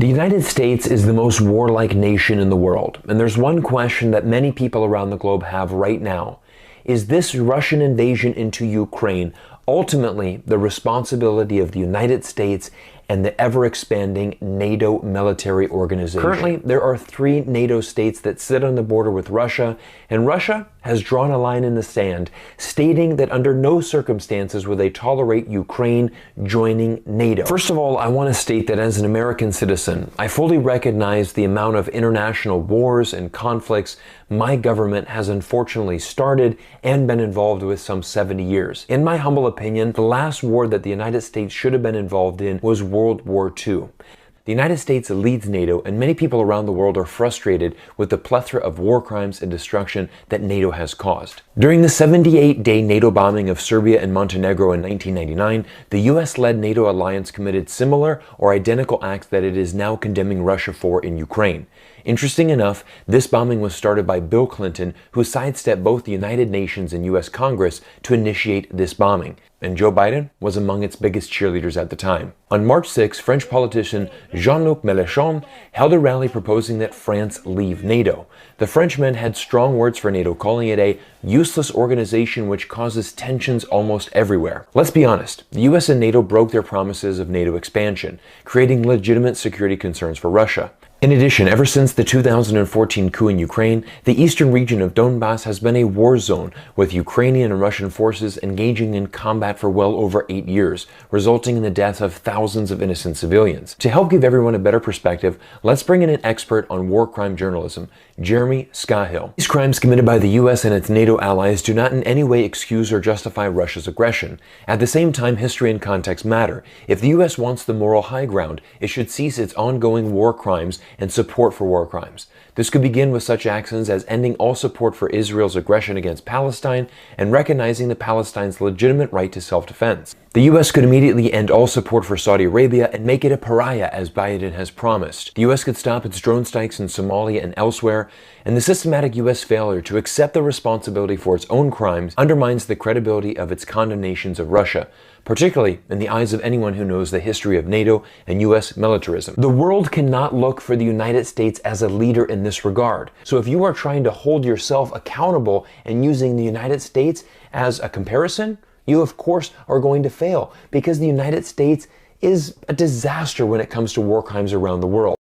The United States is the most warlike nation in the world, and there's one question that many people around the globe have right now. Is this Russian invasion into Ukraine ultimately the responsibility of the United States and the ever-expanding NATO military organization? Currently, there are 3 NATO states that sit on the border with Russia, and Russia has drawn a line in the sand, stating that under no circumstances will they tolerate Ukraine joining NATO. First of all, I want to state that as an American citizen, I fully recognize the amount of international wars and conflicts my government has unfortunately started and been involved with some 70 years. In my humble opinion, the last war that the United States should have been involved in was World War II. The United States leads NATO, and many people around the world are frustrated with the plethora of war crimes and destruction that NATO has caused. During the 78-day NATO bombing of Serbia and Montenegro in 1999, the US-led NATO alliance committed similar or identical acts that it is now condemning Russia for in Ukraine. Interesting enough, this bombing was started by Bill Clinton, who sidestepped both the United Nations and US Congress to initiate this bombing, and Joe Biden was among its biggest cheerleaders at the time. On March 6, French politician Jean-Luc Mélenchon held a rally proposing that France leave NATO. The Frenchmen had strong words for NATO, calling it a useless organization which causes tensions almost everywhere. Let's be honest, the US and NATO broke their promises of NATO expansion, creating legitimate security concerns for Russia. In addition, ever since the 2014 coup in Ukraine, the eastern region of Donbass has been a war zone, with Ukrainian and Russian forces engaging in combat for well over 8 years, resulting in the death of thousands of innocent civilians. To help give everyone a better perspective, let's bring in an expert on war crime journalism, Jeremy Scahill. These crimes committed by the US and its NATO allies do not in any way excuse or justify Russia's aggression. At the same time, history and context matter. If the US wants the moral high ground, it should cease its ongoing war crimes and support for war crimes. This could begin with such actions as ending all support for Israel's aggression against Palestine and recognizing the Palestinians' legitimate right to self-defense. The US could immediately end all support for Saudi Arabia and make it a pariah, as Biden has promised. The US could stop its drone strikes in Somalia and elsewhere, and the systematic US failure to accept the responsibility for its own crimes undermines the credibility of its condemnations of Russia, particularly in the eyes of anyone who knows the history of NATO and US militarism. The world cannot look for the United States as a leader in this regard. So if you are trying to hold yourself accountable and using the United States as a comparison, you of course are going to fail, because the United States is a disaster when it comes to war crimes around the world.